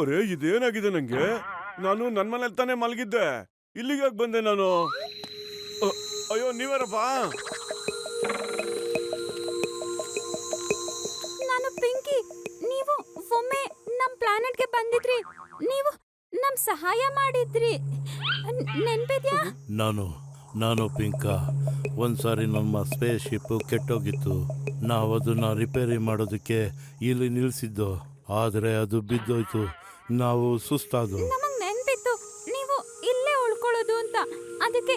ಅರೆ ಇದೇನಾಗಿದೆ ನಂಗೆ? ನಾನು ನನ್ ಮನೇಲಿ ತಾನೇ ಮಲಗಿದ್ದೆ, ಇಲ್ಲಿಗೆ ಬಂದೆ ನಾನು. ಅಯ್ಯೋ ನೀವರಪ್ಪ? ನಾನು ಪಿಂಕಿ. ನೀವು ಒಮ್ಮೆ ನಮ್ ಪ್ಲಾನೆಟ್ಗೆ ಬಂದಿದ್ರಿ. ನೀವು ನಮ್ ಸಹಾಯ ಮಾಡಿದ್ರಿ, ನೆನ್ಪಿದ್ಯಾ? ನಾನು ಪಿಂಕ. ಒಂದ್ಸಾರಿ ನಮ್ಮ ಸ್ಪೇಸ್ ಶಿಪ್ ಕೆಟ್ಟೋಗಿತ್ತು. ನಾವು ಅದನ್ನ ರಿಪೇರಿ ಮಾಡೋದಕ್ಕೆ ಇಲ್ಲಿ ನಿಲ್ಸಿದ್ದು, ಆದರೆ ಅದು ಬಿದ್ದೋಯ್ತು. ನಾವು ಸುಸ್ತಾದು. ನಮಗ್ ನೆನ್ಪಿತ್ತು ನೀವು ಇಲ್ಲೇ ಉಳ್ಕೊಳ್ಳೋದು ಅಂತ. ಅದಕ್ಕೆ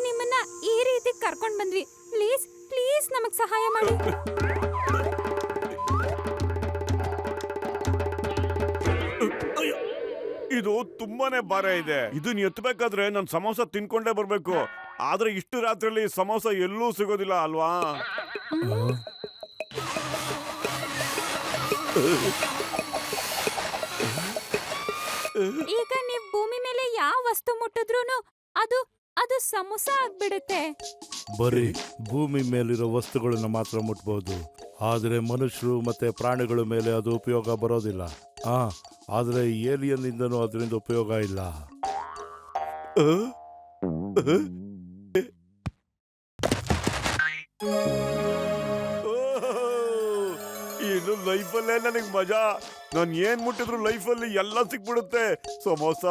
ನಿಮ್ಮನ್ನ ಈ ರೀತಿ ಕರ್ಕೊಂಡ್ ಬಂದ್ವಿ. ಪ್ಲೀಸ್ ಪ್ಲೀಸ್ ನಮಗ್ ಸಹಾಯ ಮಾಡಿ. ಇದು ತುಂಬಾನೇ ಭಾರ ಇದೆ. ಇದನ್ನ ಎತ್ತಬೇಕಾದ್ರೆ ನಾನು ಸಮೋಸ ತಿನ್ಕೊಂಡೇ ಬರ್ಬೇಕು. ಆದ್ರೆ ಇಷ್ಟು ರಾತ್ರಿಯಲ್ಲಿ ಸಮೋಸ ಎಲ್ಲೂ ಸಿಗೋದಿಲ್ಲ ಅಲ್ವಾ? ಈಗ ನೀವ್ ಭೂಮಿ ಮೇಲೆ ಯಾವ ವಸ್ತು ಮುಟ್ಟಿದ್ರೂನು ಅದು ಅದು ಸಮೋಸ ಆಗ್ಬಿಡುತ್ತೆ. ಬರೀ ಭೂಮಿ ಮೇಲಿರೋ ವಸ್ತುಗಳನ್ನ ಮಾತ್ರ ಮುಟ್ಬೋದು, ಆದರೆ ಮನುಷ್ಯರು ಮತ್ತೆ ಪ್ರಾಣಿಗಳ ಮೇಲೆ ಅದು ಉಪಯೋಗ ಬರೋದಿಲ್ಲ. ಆದರೆ ಏಲಿಯನ್ ಇಂದನೂ ಅದರಿಂದ ಉಪಯೋಗ ಇಲ್ಲ. ಇದು ಲೈಫಲ್ಲೇ ನನಗ್ ಮಜಾ. ನಾನು ಏನ್ ಮುಟ್ಟಿದ್ರು ಲೈಫಲ್ಲಿ ಎಲ್ಲ ಸಿಕ್ಬಿಡುತ್ತೆ. ಸಮೋಸ.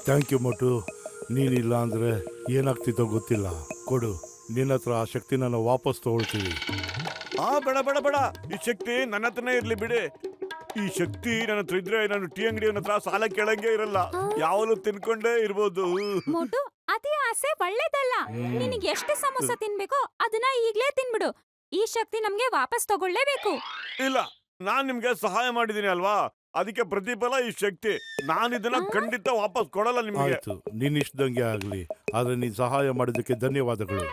Thank you Motu. ನೀನಿಲ್ಲ ಅಂದ್ರೆ ಏನಾಗ್ತಿತ್ತೋ ಗೊತ್ತಿಲ್ಲ. ಕೊಡು, ನಿನ್ನ ಹತ್ರ ಆ ಶಕ್ತಿನ ನಾವು ವಾಪಸ್ ತಗೊಳ್ತೀವಿ. ಬೇಡ ಬೇಡ ಬೇಡ, ಈ ಶಕ್ತಿ ನನ್ನ ಹತ್ರನೇ ಇರ್ಲಿ ಬಿಡಿ. ಈ ಶಕ್ತಿ ನನ್ನ ಹತ್ರ ಇದ್ರೆ ನಾನು ಟೀ ಅಂಗಡಿಯವನ ಹತ್ರ ಸಾಲ ಕೇಳಂಗೆ ಇರಲ್ಲ, ಯಾವಾಗಲೂ ತಿನ್ಕೊಂಡೇ ಇರ್ಬೋದು. ಮೋಟು, ಅದೇ ಆಸೆ ಒಳ್ಳೇದಲ್ಲ. ನಿನಗೆ ಎಷ್ಟು ಸಮೋಸ ತಿನ್ಬೇಕೋ ಅದನ್ನ ಈಗ್ಲೇ ತಿನ್ಬಿಡು. ಈ ಶಕ್ತಿ ನಮ್ಗೆ ವಾಪಸ್ ತಗೊಳ್ಳೇಬೇಕು. ಇಲ್ಲ, ನಾನ್ ನಿಮ್ಗೆ ಸಹಾಯ ಮಾಡಿದೀನಿ ಅಲ್ವಾ, ಅದಕ್ಕೆ ಪ್ರತಿಫಲ ಈ ಶಕ್ತಿ. ನಾನು ಇದನ್ನ ಖಂಡಿತ ವಾಪಸ್ ಕೊಡಲ್ಲ ನಿಮ್ಗೆ. ಆಯ್ತು, ನೀನ್ ಇಷ್ಟದಂಗೆ ಆಗ್ಲಿ. ಆದ್ರೆ ನೀನ್ ಸಹಾಯ ಮಾಡಿದ್ದಕ್ಕೆ ಧನ್ಯವಾದಗಳು.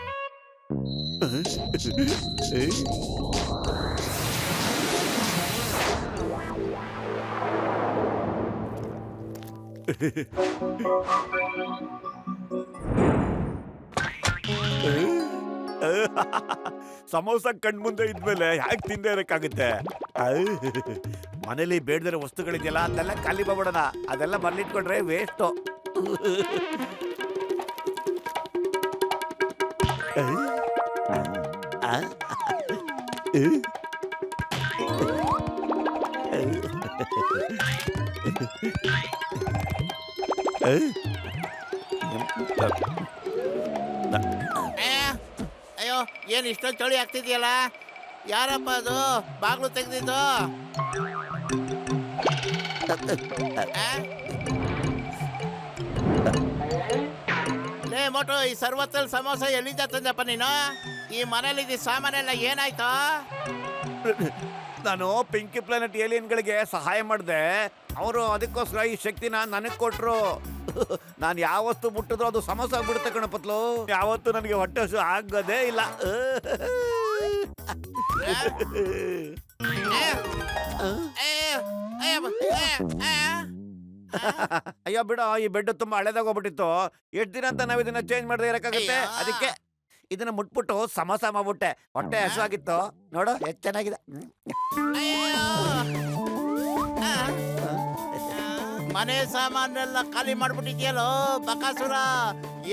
ಸಮೋಸ ಕಣ್ಮುಂದೆ ಇದ್ಮೇಲೆ ಯಾಕೆ ತಿಂದೇ ಇರಕ್ಕಾಗುತ್ತೆ? ಮನೇಲಿ ಬೇಡದಿರೋ ವಸ್ತುಗಳಿದೆಯಲ್ಲ ಅದೆಲ್ಲ ಖಾಲಿ ಮಾಡ್ಬಿಡೋಣ. ಅದೆಲ್ಲ ಮನೇಲಿಟ್ಕೊಂಡ್ರೆ ವೇಸ್ಟು. ಅಯ್ಯೋ, ಏನ್ ಇಷ್ಟೊಂದು ಚಳಿ ಆಗ್ತಿದ್ಯಲ್ಲ? ಯಾರಪ್ಪ ಅದು ಬಾಗ್ಲು ತೆಗ್ದಿದ್ದು? ಲೇ ಮೋಟು, ಈ ಸರ್ವತ್ತಲ್ಲಿ ಸಮೋಸ ಎಲ್ಲಿಂದ ತಂದಪ್ಪ ನೀನು? ಈ ಮನೇಲಿ ಸಾಮಾನೆಲ್ಲ ಏನಾಯ್ತು? ನಾನು ಪಿಂಕಿ ಪ್ಲಾನೆಟ್ ಏಲಿಯನ್ಗಳಿಗೆ ಸಹಾಯ ಮಾಡಿದೆ. ಅವರು ಅದಕ್ಕೋಸ್ಕರ ಈ ಶಕ್ತಿನ ನನಗೆ ಕೊಟ್ರು. ನಾನು ಯಾವ ವಸ್ತು ಮುಟ್ಟಿದ್ರು ಅದು ಸಮೋಸ ಆಗ್ಬಿಡುತ್ತೆ ಕಣಪತ್ಲು. ಯಾವತ್ತು ನನಗೆ ಹೊಟ್ಟೆ ಹಸು ಆಗೋದೇ ಇಲ್ಲ. ಅಯ್ಯೋ ಬಿಡ, ಈ ಬೆಡ್ ತುಂಬಾ ಹಳೆದಾಗೋಗ್ಬಿಟ್ಟಿತ್ತು. ಎಷ್ಟು ದಿನ ಅಂತ ನಾವ್ ಇದನ್ನ ಚೇಂಜ್ ಮಾಡದೆ ಇರಕ್ಕಾಗುತ್ತೆ? ಅದಕ್ಕೆ ಇದನ್ನ ಮುಟ್ಬಿಟ್ಟು ಸಮೋಸ ಮಾಡ್ಬಿಟ್ಟೆ. ಹೊಟ್ಟೆ ಹಸುವಾಗಿತ್ತು ನೋಡು, ಎಷ್ಟು ಚೆನ್ನಾಗಿದೆ. ಮನೆ ಸಾಮಾನೆಲ್ಲ ಖಾಲಿ ಮಾಡ್ಬಿಟ್ಟಿದ್ಯಲ್ಲೋ ಬಕಾಸುರ.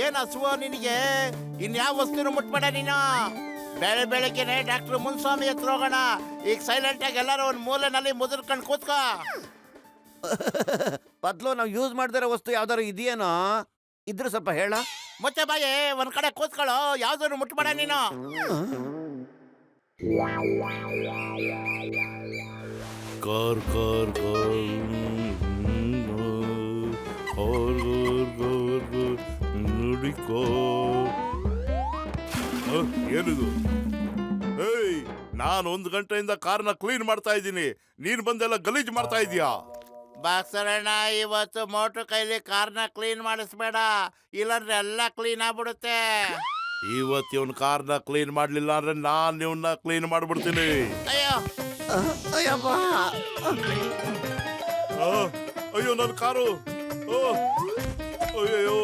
ಏನ್ ಹಸುವ ನಿನಗೆ? ಇನ್ಯಾವ ವಸ್ತುನು ಮುಟ್ಬೇಡ ನೀನು. ಬೆಳಗ್ಗೆನೆ ಡಾಕ್ಟರ್ ಮುನ್ಸ್ವಾಮಿ ಹತ್ರ ಹೋಗೋಣ. ಈಗ ಸೈಲೆಂಟ್ ಆಗಿ ಎಲ್ಲರೂ ಒಂದ್ ಮೂಲೆನಲ್ಲಿ ಮುದುರ್ಕೊಂಡು ಕೂತ್ಕೋ. ಬದ್ಲು ನಾವು ಯೂಸ್ ಮಾಡ್ದಿರೋ ವಸ್ತು ಯಾವ್ದಾರು ಇದೆಯೇನೋ? ಇದ್ರೆ ಸ್ವಲ್ಪ ಹೇಳ. ಮುಚ್ಚೆ ಬಾಯಿ, ಒಂದ್ ಕಡೆ ಕೂತ್ಕೊಳ್ಳೋ. ಯಾವ್ದಾದ್ರು ಮುಟ್ಬೇಡ ನೀನು. ಕಾರ್ ಕಾರ್ ಕಾರ್ ಹುಡುಕೋ. ಏನಿದು? ಏಯ್, ನಾನು 1 ಗಂಟೆಯಿಂದ ಕಾರ್ನ ಕ್ಲೀನ್ ಮಾಡ್ತಾ ಇದ್ದೀನಿ, ನೀನ್ ಬಂದೆಲ್ಲ ಗಲೀಜ್ ಮಾಡ್ತಾ ಇದೀಯಾ? ಬಾಕ್ಸರಣ್ಣ, ಇವತ್ತು ಮೋಟ್ರ್ ಕೈಲಿ ಕಾರ್ನ ಕ್ಲೀನ್ ಮಾಡಿಸ್ಬೇಡ, ಇಲ್ಲಾಂದ್ರೆ ಎಲ್ಲ ಕ್ಲೀನ್ ಆಗ್ಬಿಡುತ್ತೆ. ಇವತ್ತು ಇವನ್ ಕಾರ್ನ ಕ್ಲೀನ್ ಮಾಡ್ಲಿಲ್ಲ ಅಂದ್ರೆ ನಾನ್ ಇವನ್ನ ಕ್ಲೀನ್ ಮಾಡ್ಬಿಡ್ತೀನಿ. ಅಯ್ಯೋ ಅಯ್ಯಪ್ಪ, ಅಯ್ಯೋ ನನ್ನ ಕಾರು, ಅಯ್ಯೋ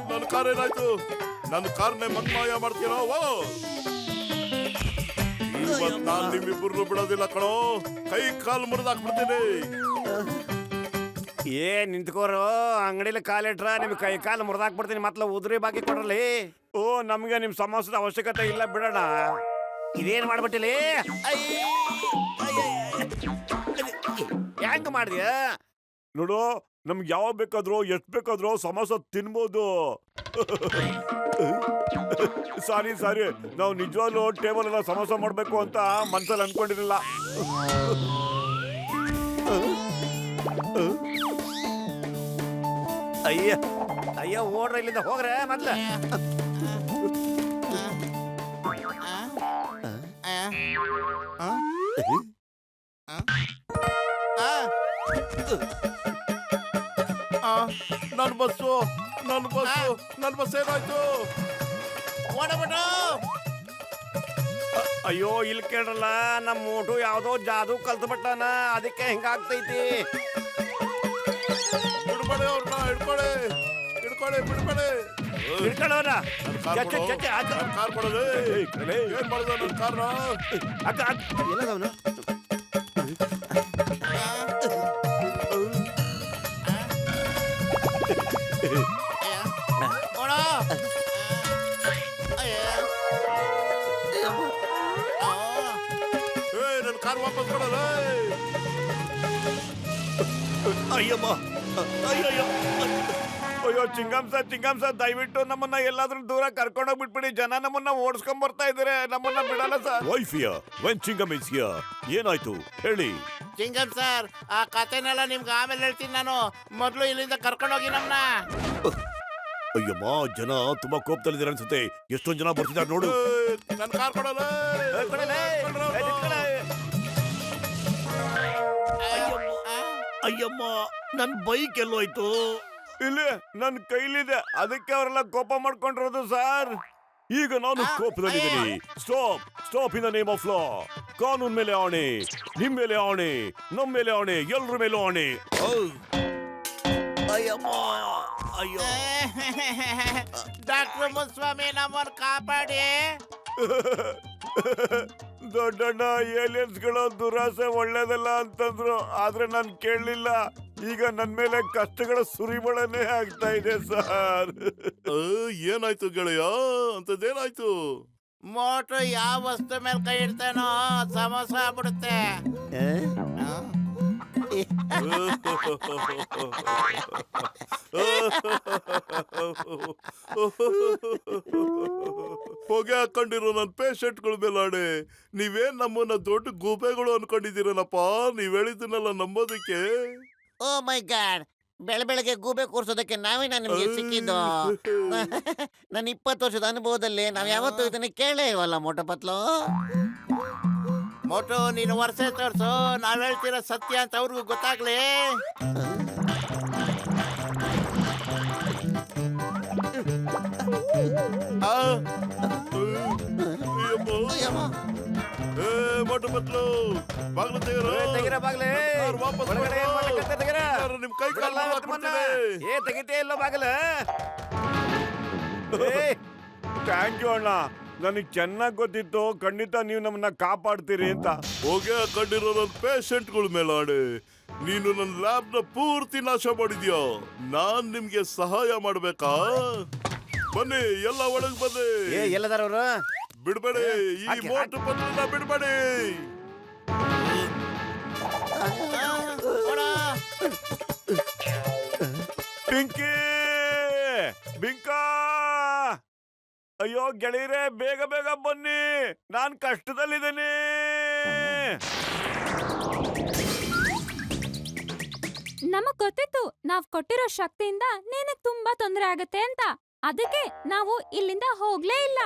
ನನ್ನ ಕಾರ್ ಏನಾಯ್ತು? ನನ್ನ ಕಾರ್ನೇ ಮನ್ಮಾಯ ಮಾಡ್ತೀರಾ? ಇವತ್ತು ನಾನು ನಿಮ್ಮಿಬ್ಬರನ್ನು ಬಿಡೋದಿಲ್ಲ ಕಣೋ, ಕೈ ಕಾಲು ಮುರಿದಾಕ್ಬಿಡ್ತೀನಿ. ನಿಂತ್ಕೋರು, ಅಂಗಡಿಲಿ ಕಾಲಿಟ್ರ ನಿಮ್ ಕೈ ಕಾಲು ಮುರಿದಾಕ್ಬಿಡ್ತೀನಿ. ಮತ್ಲ ಉದ್ರಿ ಬಾಕಿ ಕೊಡ್ರಲಿ. ಓ, ನಮ್ಗೆ ನಿಮ್ ಸಮೋಸದ ಅವಶ್ಯಕತೆ ಇಲ್ಲ, ಬಿಡೋಣ. ಇದೇನ್ ಮಾಡ್ಬಿಟ್ಟಿಲಿ? ಹೆಂಗ್ ಮಾಡಿದ್ಯ ನೋಡು, ನಮ್ಗೆ ಯಾವ ಬೇಕಾದ್ರೂ ಎಷ್ಟ್ ಬೇಕಾದ್ರೂ ಸಮೋಸ ತಿನ್ಬೋದು. ಸಾರಿ ನಾವು ನಿಜವಾಗ್ಲೂ ಟೇಬಲ್ ಎಲ್ಲ ಸಮೋಸ ಮಾಡ್ಬೇಕು ಅಂತ ಮನ್ಸಲ್ಲಿ ಅನ್ಕೊಂಡಿರಲಿಲ್ಲ. ಅಯ್ಯ ಓಡ್ರ ಇಲ್ಲಿಂದ, ಹೋಗ್ರೆ ಮೊದ್ಲ. ನನ್ನ ಬಸ್ ಏನಾಯ್ತು? ಓಡಬಿಟ್ಟು. ಅಯ್ಯೋ, ಇಲ್ಲಿ ಕೇಳ್ರಲ್ಲ, ನಮ್ಮ ಮೋಟು ಯಾವ್ದೋ ಜಾದು ಕಲ್ತು ಬಿಟ್ಟಾನ, ಅದಕ್ಕೆ ಹಿಂಗಾಗ್ತೈತಿ. ಬಿಡ್ಬೇಡಿ ಅವ್ರನ್ನ, ಬಿಡ್ಬೇಡಿ. ಹಿಡ್ಕೊಳ್ಳೋರ ಕಾರ್ ಕೊಡೋದು. ಏನ್ ಮಾಡೋದು ನನ್ನ ಕಾರ್ನ? ಎಲ್ಲದವನು ಓಡೋ. ನನ್ನ ಕಾರ್ ವಾಪಸ್ ಕೊಡಲ್ಲ. ಅಯ್ಯಮ್ಮ, ಅಯ್ಯೋ ಚಿಂಗಮ್ಸ, ದಯವಿಟ್ಟು ನಮ್ಮನ್ನ ಎಲ್ಲಾದ್ರೂ ದೂರ ಕರ್ಕೊಂಡೋಗ್ ಬಿಟ್ಬಿಡಿ. ಜನ ನಮ್ಮನ್ನ ಓಡಿಸ್ಕೊಂಡ್ ಬರ್ತಾ ಇದಾರೆ, ನಮ್ಮನ್ನ ಬಿಡಲ್ಲ ಸರ್. ಏನಾಯ್ತು ಹೇಳಿ? ಚಿಂಗಂ ಸರ್, ಆ ಕಥೆನೆಲ್ಲ ನಿಮ್ಗೆ ಆಮೇಲೆ ಹೇಳ್ತೀನಿ ನಾನು. ಮೊದಲು ಇಲ್ಲಿಂದ ಕರ್ಕೊಂಡೋಗಿ ನಮ್ಮನ್ನ. ಅಯ್ಯಮ್ಮ, ಜನ ತುಂಬಾ ಕೋಪದಲ್ಲಿದ್ದಾರೆ ಅನ್ಸುತ್ತೆ. ಎಷ್ಟೊಂದ್ ಜನ ಬರ್ತಿದ್ದಾರೆ ನೋಡು. ನನ್ನ ಕಾರ್ ಕೊಡಲ್ಲ. ಅಯ್ಯಮ್ಮ, ನನ್ ಬೈಕ್ ಎಲ್ಲೋಯ್ತು? ಇಲ್ಲಿ ನನ್ ಕೈಲಿದೆ, ಅದಕ್ಕೆ ಅವರೆಲ್ಲ ಕೋಪ ಮಾಡ್ಕೊಂಡಿರೋದು ಸರ್. ಈಗ ನಾನು ಕೋಪದಲ್ಲಿದ್ದೀನಿ. Stop in the name of law. ಕಾನೂನ್ ಮೇಲೆ ಆಣೆ, ನಿಮ್ ಮೇಲೆ ಆಣೆ, ನಮ್ ಮೇಲೆ ಆಣೆ, ಎಲ್ರ ಮೇಲೂ ಆಣೆ. ಅಯ್ಯಮ್ಮ, ಅಯ್ಯೋ. ಡಾಕ್ಟರ್ ಮುನ್ಸ್ವಾಮಿ, ನಮ್ಮನ್ನ ಕಾಪಾಡಿ. ದೊಡ್ಡಣ್ಣ, ಏಲಿಯನ್ಸ್ಗಳ ದುರಾಸೆ ಒಳ್ಳೇದಲ್ಲ ಅಂತಂದ್ರು, ಆದ್ರೆ ನಾನ್ ಕೇಳಲಿಲ್ಲ. ಈಗ ನನ್ ಮೇಲೆ ಕಷ್ಟಗಳ ಸುರಿಮಳನೆ ಆಗ್ತಾ ಇದೆ ಸರ್. ಏನಾಯ್ತು ಗೆಳೆಯ? ಅಂತದೇನಾಯ್ತು? ಮೋಟ್ರು ಯಾವ ವಸ್ತು ಮೇಲೆ ಕೈ ಇಡ್ತಾನೋ ಸಮೋಸ ಆಗ್ಬಿಡುತ್ತೆ. ಹೊಗೆ ಹಾಕೊಂಡಿರೋ ನನ್ನ ಪೇಷಂಟ್ಗಳ ಮೇಲೆ ಆಣೆ, ನೀವೇನ್ ನಮ್ಮನ್ನ ದೊಡ್ಡ ಗೂಬೆಗಳು ಅನ್ಕೊಂಡಿದ್ದೀರಲ್ಲಪ್ಪ. ನೀವ್ ಹೇಳಿದ್ದನ್ನೆಲ್ಲ ನಂಬೋದಕ್ಕೆ. ಓ ಮೈ ಗಾಡ್, ಬೆಳಗ್ಗೆ ಗೂಬೆ ಕೂರ್ಸೋದಕ್ಕೆ ನಾವೇನ ನಿಮ್ಗೆ ಸಿಕ್ಕಿದ್ದು? ನನ್ನ 20 ವರ್ಷದ ಅನುಭವದಲ್ಲಿ ನಾವ್ ಯಾವತ್ತೂ ಇದನ್ನ ಕೇಳೇ ಇವಲ್ಲ ಮೋಟು ಪತ್ಲು. ಮೋಟು, ನೀನು ವರ್ಷ ತೋರ್ಸು, ನಾವ್ ಹೇಳ್ತಿರೋ ಸತ್ಯ ಅಂತ ಅವ್ರಿಗೂ ಗೊತ್ತಾಗ್ಲಿ. ಮೊಟ್ಟ ಬತ್ಲು ಬಾಗ್ಲು ತೆಗಿರ ಬಾಗ್ಲೆ. ವಾಪಸ್ ಒಳಗಡೆ ಏನ್ ಮಾಡ್ಲಿಕ್ಕಂತ ತೆಗಿರ. ನಿಮ್ ಕೈ ಕಾಲು ಏ ತೆಗಿತೇ ಇಲ್ಲ ಬಾಗಲ. ಥ್ಯಾಂಕ್ ಯು ಅಣ್ಣ, ನನಗೆ ಚೆನ್ನಾಗಿ ಗೊತ್ತಿತ್ತು ಖಂಡಿತ ನೀವು ನಮ್ಮನ್ನ ಕಾಪಾಡ್ತೀರಿ ಅಂತ. ಹೋಗಿ ಕಂಡಿರೋ ನನ್ನ ಪೇಷಂಟ್ಗಳ ಮೇಲೆ ಆಣೆ, ನೀನು ನನ್ನ ಲ್ಯಾಬ್ನ ಪೂರ್ತಿ ನಾಶ ಮಾಡಿದ್ಯಾ. ನಾನ್ ನಿಮ್ಗೆ ಸಹಾಯ ಮಾಡ್ಬೇಕಾ? ಬನ್ನಿ, ಎಲ್ಲ ಒಳಗ್ ಬನ್ನಿ. ಎಲ್ಲದಾರ ಅವರು? ಬಿಡ್ಬೇಡಿ, ಈ ಮೋಟು ಪತ್ರನ ಬಿಡ್ಬೇಡಿ. ಪಿಂಕಿ, ಬಿಂಕಾ, ಅಯ್ಯೋ ಗೆಳೆಯರೇ, ಬೇಗ ಬೇಗ ಬನ್ನಿ, ನಾನ್ ಕಷ್ಟದಲ್ಲಿದ್ದೀನಿ. ನಮಗ್ ಗೊತ್ತಿತ್ತು ನಾವ್ ಕೊಟ್ಟಿರೋ ಶಕ್ತಿಯಿಂದ ನಿನಗ್ ತುಂಬಾ ತೊಂದರೆ ಆಗತ್ತೆ ಅಂತ. ಅದಕ್ಕೆ ನಾವು ಇಲ್ಲಿಂದ ಹೋಗ್ಲೇ ಇಲ್ಲ.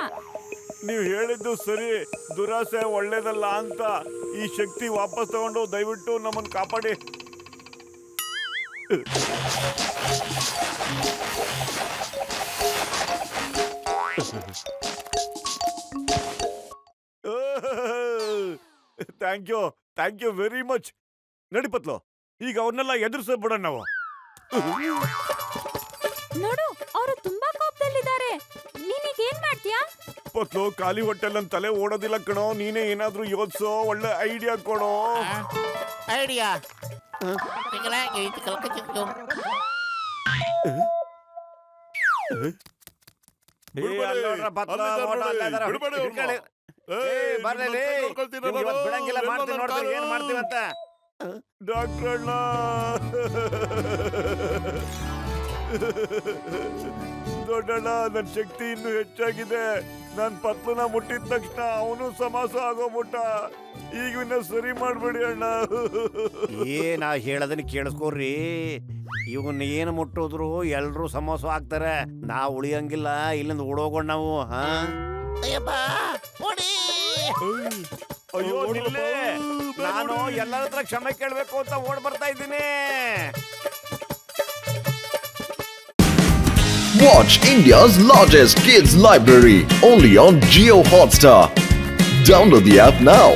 ನೀವು ಹೇಳಿದ್ದು ಸರಿ, ದುರಾಸೆ ಒಳ್ಳೇದಲ್ಲ ಅಂತ. ಈ ಶಕ್ತಿ ವಾಪಸ್ ತಗೊಂಡು ದಯವಿಟ್ಟು ನಮ್ಮನ್ನು ಕಾಪಾಡಿ. Thank you very much. ನಡಿ ಪತ್ಲು, ಈಗ ಅವ್ರನ್ನೆಲ್ಲ ಎದುರಿಸ್ಬಿಡೋಣ ನಾವು. ನೋಡು, ಅವರು ತುಂಬಾ ಕೋಪದಲ್ಲಿದ್ದಾರೆ. ನೀನೀಗ ಏನ್ ಮಾಡ್ತೀಯಾ? ಪತ್ಲು, ಖಾಲಿ ಹೊಟ್ಟೆಲ್ ನನ್ ತಲೆ ಓಡೋದಿಲ್ಲ ಕಣೋ. ನೀನೇ ಏನಾದ್ರೂ ಯೋಚಿಸೋ, ಒಳ್ಳೆ ಐಡಿಯಾ ಕೊಡೋ. ಐಡಿಯಾ ಡಾಕ್ಟ್ರಣ್ಣ, ದೊಡ್ಡಣ್ಣ, ನನ್ ಶಕ್ತಿ ಇನ್ನು ಹೆಚ್ಚಾಗಿದೆ. ನಾನ್ ಪತ್ಲನ ಮುಟ್ಟಿದ ತಕ್ಷಣ ಅವನು ಸಮಾಸ ಆಗೋಗ್ಬಿಟ್ಟ. ಈಗ ಇನ್ನ ಸರಿ ಮಾಡ್ಬೇಡಿ ಅಣ್ಣ. ನಾ ಹೇಳೋದನ್ನ ಕೇಳಿಸ್ಕೋರಿ. ಇವನ್ ಏನು ಮುಟ್ಟಿದ್ರು ಎಲ್ರು ಸಮೋಸ ಆಗ್ತಾರೆ. ನಾವು ಉಳಿಯಂಗಿಲ್ಲ, ಇಲ್ಲಿಂದ ಓಡೋಗೋಣ ನಾವು. ಅಯ್ಯಪ್ಪ ಓಡಿ. ಅಯ್ಯೋ ನಿಲ್ಲೆ, ನಾನು ಎಲ್ಲರ ಹತ್ರ ಕ್ಷಮೆ ಕೇಳ್ಬೇಕು ಅಂತ ಓಡ್ ಬರ್ತಾ ಇದ್ದೀನಿ. Watch India's largest kids library only on Jio Hotstar. Download the app now.